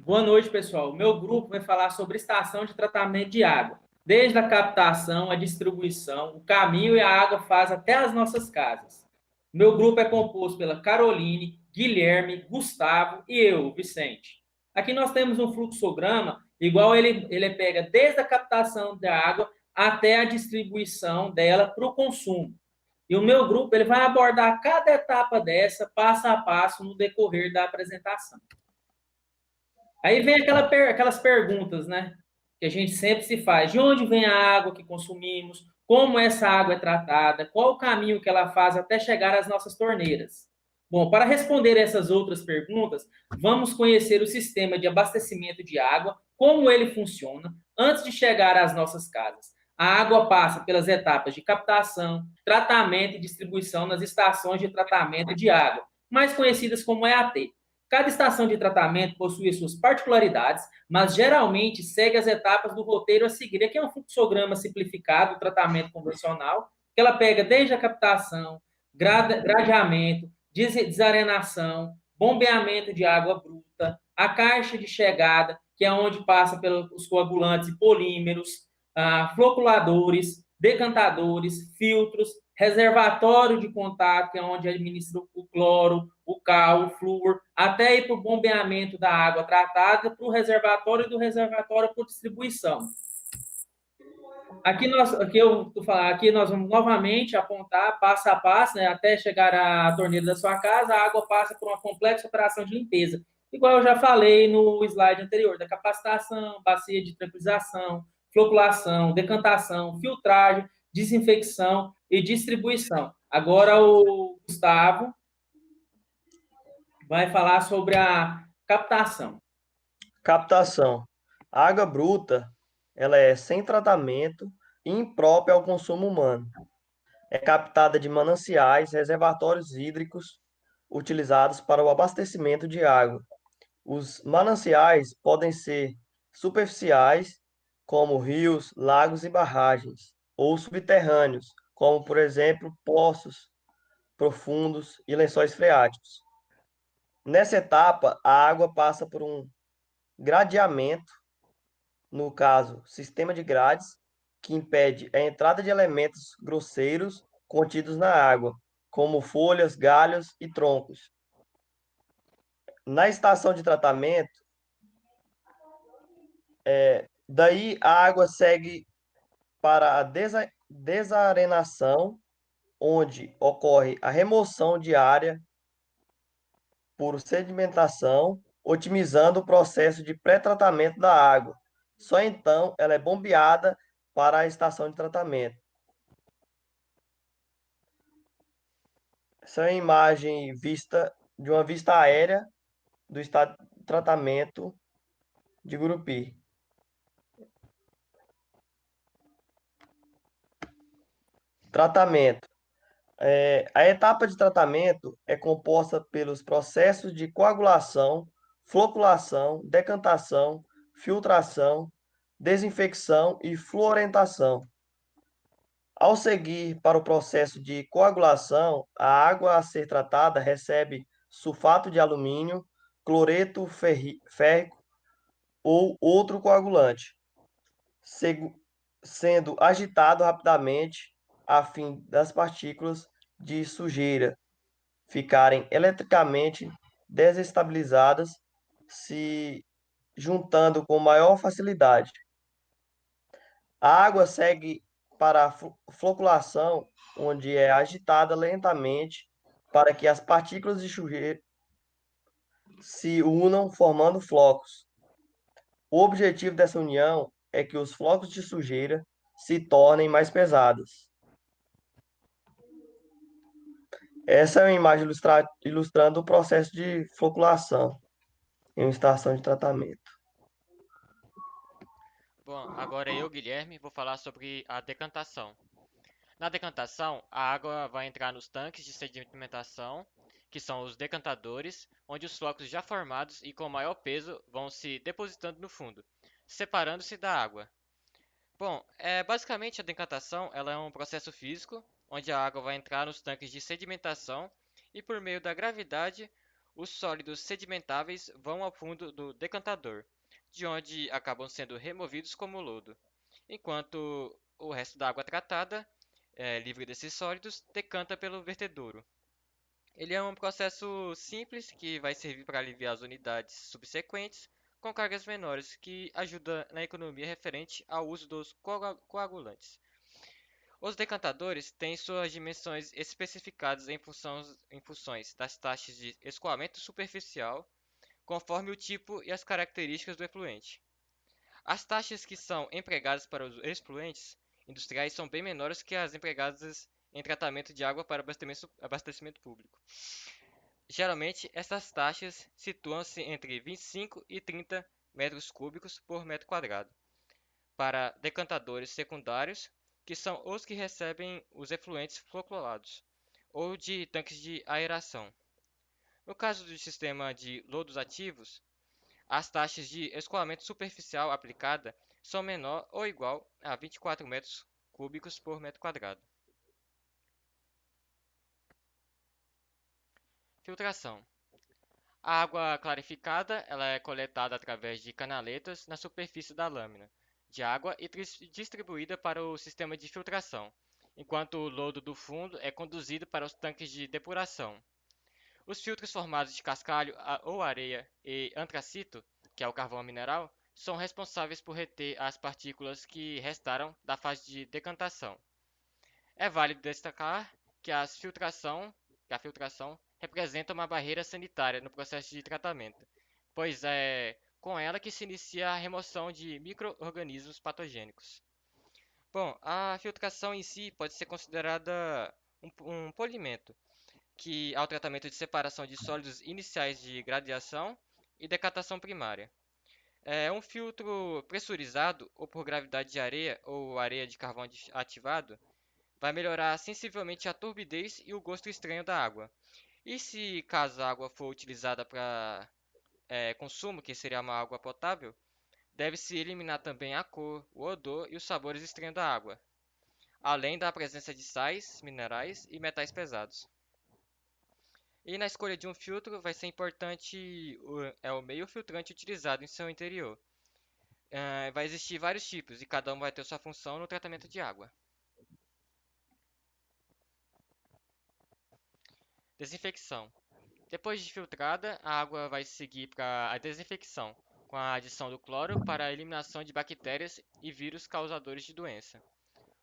Boa noite, pessoal. O meu grupo vai falar sobre estação de tratamento de água, desde a captação, a distribuição, o caminho e a água faz até as nossas casas. O meu grupo é composto pela Caroline, Guilherme, Gustavo e eu, Vicente. Aqui nós temos um fluxograma igual ele pega desde a captação da água até a distribuição dela para o consumo. E o meu grupo ele vai abordar cada etapa dessa passo a passo no decorrer da apresentação. Aí vem aquelas perguntas, né? Que a gente sempre se faz. De onde vem a água que consumimos? Como essa água é tratada? Qual o caminho que ela faz até chegar às nossas torneiras? Bom, para responder essas outras perguntas, vamos conhecer o sistema de abastecimento de água, como ele funciona, antes de chegar às nossas casas. A água passa pelas etapas de captação, tratamento e distribuição nas estações de tratamento de água, mais conhecidas como EAT. Cada estação de tratamento possui suas particularidades, mas geralmente segue as etapas do roteiro a seguir. Aqui é um fluxograma simplificado do tratamento convencional, que ela pega desde a captação, gradeamento, desarenação, bombeamento de água bruta, a caixa de chegada, que é onde passa pelos coagulantes e polímeros, floculadores, decantadores, filtros, reservatório de contato, que é onde administra o cloro, o cal, o flúor, até ir para o bombeamento da água tratada para o reservatório e do reservatório para distribuição. Aqui nós vamos novamente apontar passo a passo, né, até chegar à torneira da sua casa, a água passa por uma complexa operação de limpeza. Igual eu já falei no slide anterior, da capacitação, bacia de tranquilização, floculação, decantação, filtragem, desinfecção e distribuição. Agora o Gustavo vai falar sobre a captação. Captação. A água bruta, ela é sem tratamento e imprópria ao consumo humano. É captada de mananciais, reservatórios hídricos utilizados para o abastecimento de água. Os mananciais podem ser superficiais, como rios, lagos e barragens, ou subterrâneos, como, por exemplo, poços profundos e lençóis freáticos. Nessa etapa, a água passa por um gradeamento, no caso, sistema de grades, que impede a entrada de elementos grosseiros contidos na água, como folhas, galhos e troncos. Na estação de tratamento, daí a água segue para a desarenação, onde ocorre a remoção diária por sedimentação, otimizando o processo de pré-tratamento da água. Só então ela é bombeada para a estação de tratamento. Essa é a imagem vista de uma vista aérea do estado de tratamento de Gurupi. Tratamento. A etapa de tratamento é composta pelos processos de coagulação, floculação, decantação, filtração, desinfecção e fluorentação. Ao seguir para o processo de coagulação, a água a ser tratada recebe sulfato de alumínio, cloreto férrico ou outro coagulante, sendo agitado rapidamente a fim das partículas de sujeira ficarem eletricamente desestabilizadas, se juntando com maior facilidade. A água segue para a floculação, onde é agitada lentamente para que as partículas de sujeira se unam formando flocos. O objetivo dessa união é que os flocos de sujeira se tornem mais pesados. Essa é uma imagem ilustrando o processo de floculação em uma estação de tratamento. Bom, agora eu, Guilherme, vou falar sobre a decantação. Na decantação, a água vai entrar nos tanques de sedimentação, que são os decantadores, onde os flocos já formados e com maior peso vão se depositando no fundo, separando-se da água. Bom, basicamente a decantação ela é um processo físico, onde a água vai entrar nos tanques de sedimentação e por meio da gravidade, os sólidos sedimentáveis vão ao fundo do decantador, de onde acabam sendo removidos como lodo, enquanto o resto da água tratada, livre desses sólidos, decanta pelo vertedouro. Ele é um processo simples que vai servir para aliviar as unidades subsequentes com cargas menores, que ajuda na economia referente ao uso dos coagulantes. Os decantadores têm suas dimensões especificadas em funções das taxas de escoamento superficial, conforme o tipo e as características do efluente. As taxas que são empregadas para os efluentes industriais são bem menores que as empregadas em tratamento de água para abastecimento público. Geralmente, essas taxas situam-se entre 25 e 30 metros cúbicos por metro quadrado. Para decantadores secundários, que são os que recebem os efluentes folclorizados, ou de tanques de aeração. No caso do sistema de lodos ativos, as taxas de escoamento superficial aplicada são menor ou igual a 24 metros cúbicos por metro quadrado. Filtração. A água clarificada ela é coletada através de canaletas na superfície da lâmina de água e distribuída para o sistema de filtração, enquanto o lodo do fundo é conduzido para os tanques de depuração. Os filtros formados de cascalho ou areia e antracito, que é o carvão mineral, são responsáveis por reter as partículas que restaram da fase de decantação. É válido destacar que a filtração representa uma barreira sanitária no processo de tratamento, pois é com ela que se inicia a remoção de micro-organismos patogênicos. Bom, a filtração em si pode ser considerada um polimento, que ao tratamento de separação de sólidos iniciais de gradiação e decantação primária. Um filtro pressurizado ou por gravidade de areia ou areia de carvão ativado vai melhorar sensivelmente a turbidez e o gosto estranho da água. E se caso a água for utilizada para consumo, que seria uma água potável, deve-se eliminar também a cor, o odor e os sabores estranhos da água, além da presença de sais, minerais e metais pesados. E na escolha de um filtro vai ser importante o meio filtrante utilizado em seu interior. Vai existir vários tipos e cada um vai ter sua função no tratamento de água. Desinfecção. Depois de filtrada, a água vai seguir para a desinfecção, com a adição do cloro para a eliminação de bactérias e vírus causadores de doença.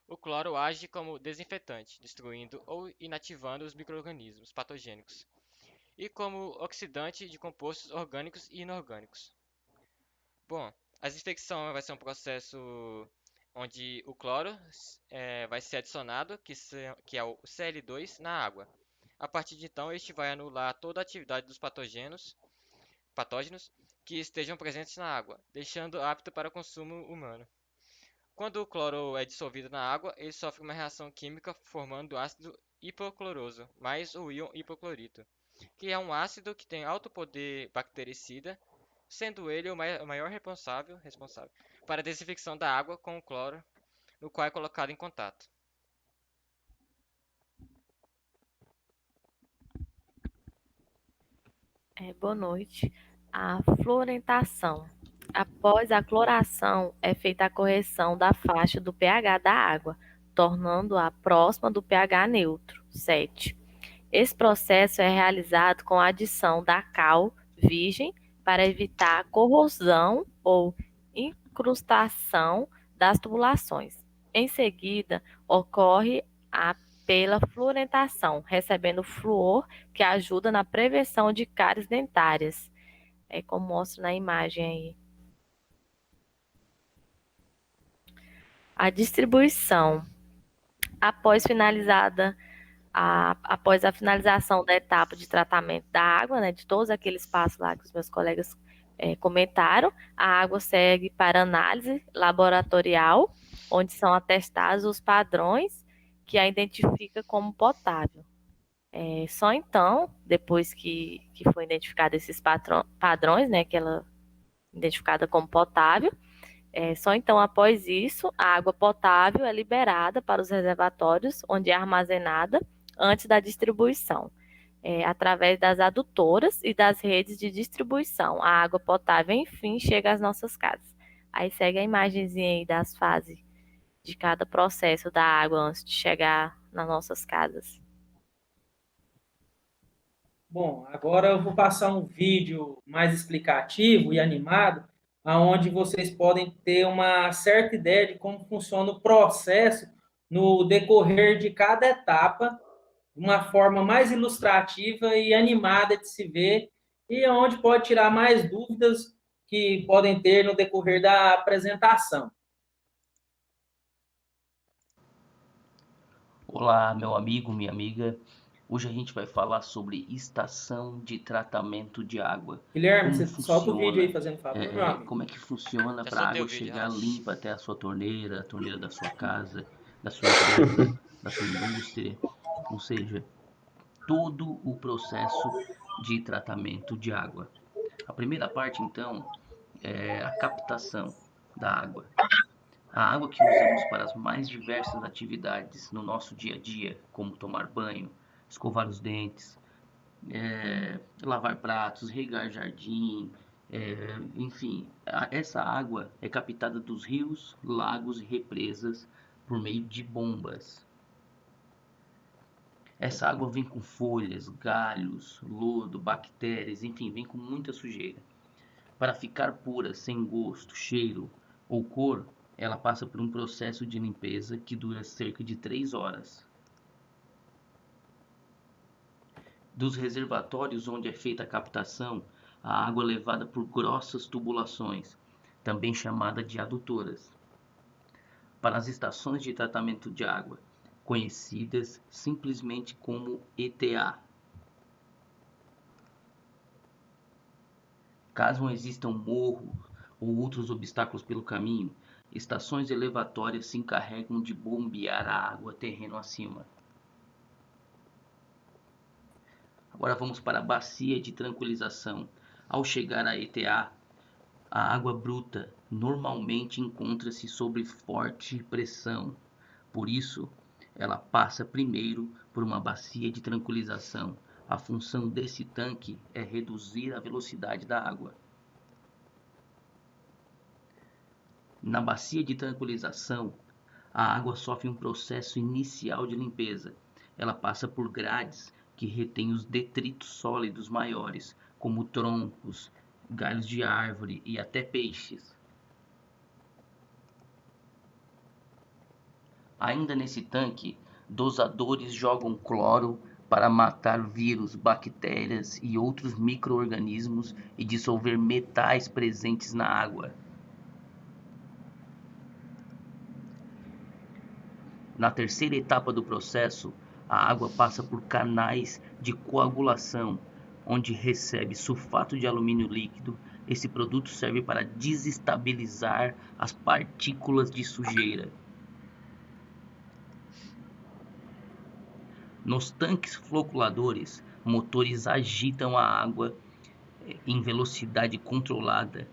O cloro age como desinfetante, destruindo ou inativando os micro-organismos patogênicos, e como oxidante de compostos orgânicos e inorgânicos. Bom, a desinfecção vai ser um processo onde o cloro vai ser adicionado, que é o Cl2, na água. A partir de então, este vai anular toda a atividade dos patógenos que estejam presentes na água, deixando apto para o consumo humano. Quando o cloro é dissolvido na água, ele sofre uma reação química formando ácido hipocloroso, mais o íon hipoclorito, que é um ácido que tem alto poder bactericida, sendo ele o maior responsável para a desinfecção da água com o cloro, no qual é colocado em contato. Boa noite. A fluorentação. Após a cloração, é feita a correção da faixa do pH da água, tornando-a próxima do pH neutro, 7. Esse processo é realizado com a adição da cal virgem para evitar a corrosão ou incrustação das tubulações. Em seguida, ocorre pela fluorentação, recebendo flúor que ajuda na prevenção de cáries dentárias. É como mostra na imagem aí. A distribuição. Após a finalização da etapa de tratamento da água, né, de todos aqueles passos lá que os meus colegas comentaram, a água segue para análise laboratorial, onde são atestados os padrões que a identifica como potável. Só então, depois que foi identificado esses padrões, né, que ela é identificada como potável, só então após isso, a água potável é liberada para os reservatórios, onde é armazenada antes da distribuição. através das adutoras e das redes de distribuição. A água potável, enfim, chega às nossas casas. Aí segue a imagenzinha aí das fases de cada processo da água antes de chegar nas nossas casas. Bom, agora eu vou passar um vídeo mais explicativo e animado, onde vocês podem ter uma certa ideia de como funciona o processo no decorrer de cada etapa, de uma forma mais ilustrativa e animada de se ver, e onde pode tirar mais dúvidas que podem ter no decorrer da apresentação. Olá, meu amigo, minha amiga. Hoje a gente vai falar sobre estação de tratamento de água. Guilherme, Como você solta o vídeo aí, funciona, fazendo favor, meu amigo. como é que funciona Já para a soltei água o vídeo, chegar relaxa. limpa até a sua torneira, a torneira da sua casa, da sua empresa, da sua indústria, ou seja, todo o processo de tratamento de água. A primeira parte, então, é a captação da água. A água que usamos para as mais diversas atividades no nosso dia a dia, como tomar banho, escovar os dentes, lavar pratos, regar jardim, enfim, essa água é captada dos rios, lagos e represas por meio de bombas. Essa água vem com folhas, galhos, lodo, bactérias, enfim, vem com muita sujeira. Para ficar pura, sem gosto, cheiro ou cor, ela passa por um processo de limpeza que dura cerca de 3 horas. Dos reservatórios onde é feita a captação, a água é levada por grossas tubulações, também chamada de adutoras, para as estações de tratamento de água, conhecidas simplesmente como ETA. Caso não existam morros ou outros obstáculos pelo caminho, estações elevatórias se encarregam de bombear a água terreno acima. Agora vamos para a bacia de tranquilização. Ao chegar à ETA, a água bruta normalmente encontra-se sob forte pressão. Por isso, ela passa primeiro por uma bacia de tranquilização. A função desse tanque é reduzir a velocidade da água. Na bacia de tranquilização, a água sofre um processo inicial de limpeza. Ela passa por grades que retêm os detritos sólidos maiores, como troncos, galhos de árvore e até peixes. Ainda nesse tanque, dosadores jogam cloro para matar vírus, bactérias e outros micro-organismos e dissolver metais presentes na água. Na terceira etapa do processo, a água passa por canais de coagulação, onde recebe sulfato de alumínio líquido. Esse produto serve para desestabilizar as partículas de sujeira. Nos tanques floculadores, motores agitam a água em velocidade controlada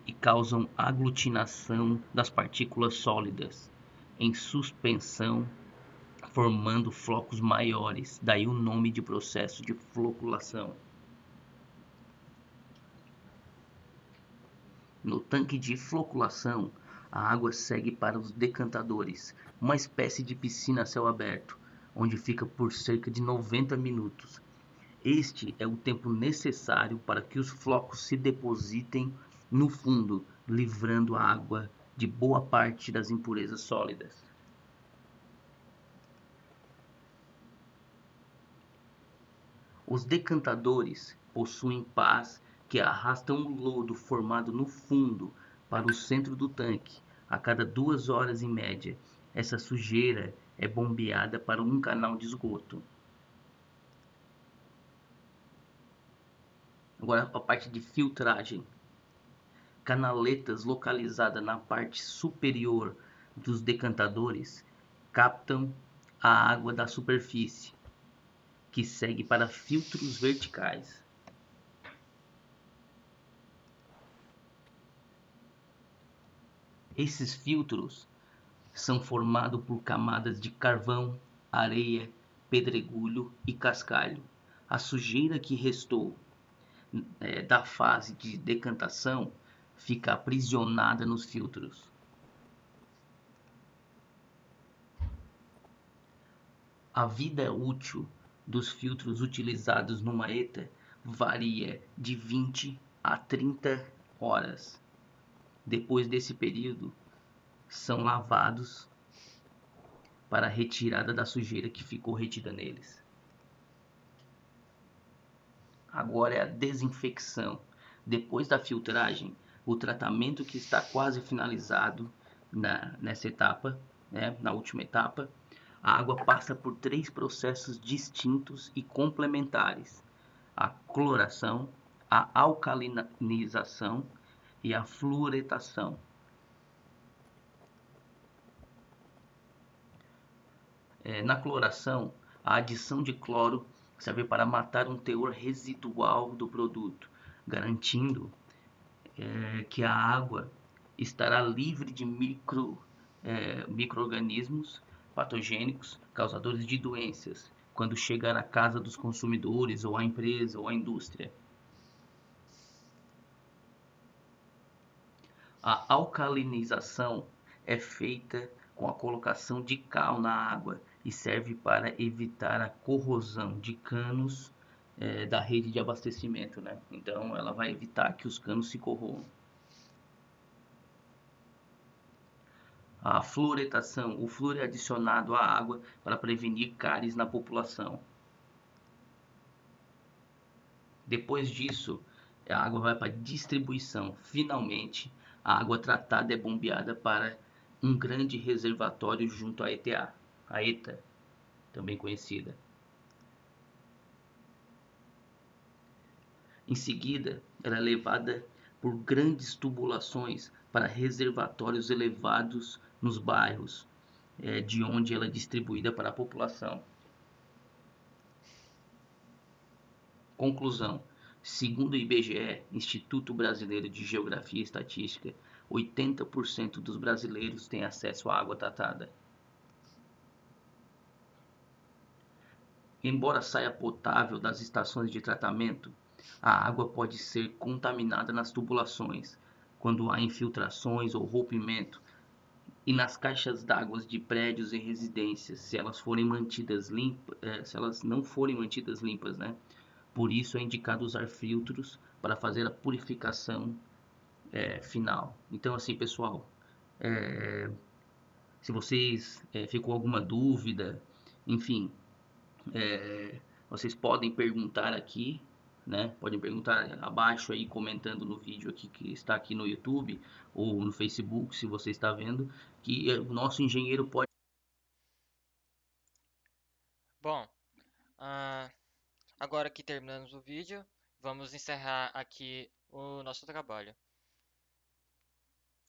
e causam aglutinação das partículas sólidas em suspensão, formando flocos maiores, daí o nome de processo de floculação. No tanque de floculação, a água segue para os decantadores, uma espécie de piscina a céu aberto, onde fica por cerca de 90 minutos. Este é o tempo necessário para que os flocos se depositem no fundo, livrando a água de boa parte das impurezas sólidas. Os decantadores possuem pás que arrastam o lodo formado no fundo para o centro do tanque. A cada 2 horas em média, essa sujeira é bombeada para um canal de esgoto. Agora a parte de filtragem. Canaletas localizadas na parte superior dos decantadores captam a água da superfície, que segue para filtros verticais. Esses filtros são formados por camadas de carvão, areia, pedregulho e cascalho. A sujeira que restou da fase de decantação fica aprisionada nos filtros. A vida útil dos filtros utilizados numa ETA varia de 20 a 30 horas. Depois desse período, são lavados para a retirada da sujeira que ficou retida neles. Agora é a desinfecção. Depois da filtragem, o tratamento que está quase finalizado nessa etapa, né, na última etapa, a água passa por 3 processos distintos e complementares: a cloração, a alcalinização e a fluoretação. Na cloração, a adição de cloro serve para matar um teor residual do produto, garantindo que a água estará livre de micro-organismos patogênicos causadores de doenças quando chegar à casa dos consumidores, ou à empresa, ou à indústria. A alcalinização é feita com a colocação de cal na água e serve para evitar a corrosão de canos da rede de abastecimento, né? Então ela vai evitar que os canos se corroam. A fluoretação, o flúor é adicionado à água para prevenir cáries na população. Depois disso, a água vai para distribuição. Finalmente, a água tratada é bombeada para um grande reservatório junto à ETA, a ETA, também conhecida. Em seguida, ela é levada por grandes tubulações para reservatórios elevados nos bairros, de onde ela é distribuída para a população. Conclusão: segundo o IBGE, Instituto Brasileiro de Geografia e Estatística, 80% dos brasileiros têm acesso à água tratada. Embora saia potável das estações de tratamento, a água pode ser contaminada nas tubulações, quando há infiltrações ou rompimento, e nas caixas d'água de prédios e residências, se elas não forem mantidas limpas, né? Por isso é indicado usar filtros para fazer a purificação final. Então, assim, pessoal, se vocês ficou alguma dúvida, enfim, vocês podem perguntar aqui, né? Podem perguntar abaixo aí, comentando no vídeo aqui que está aqui no YouTube ou no Facebook, se você está vendo, que o nosso engenheiro pode. Bom, agora que terminamos o vídeo, vamos encerrar aqui o nosso trabalho.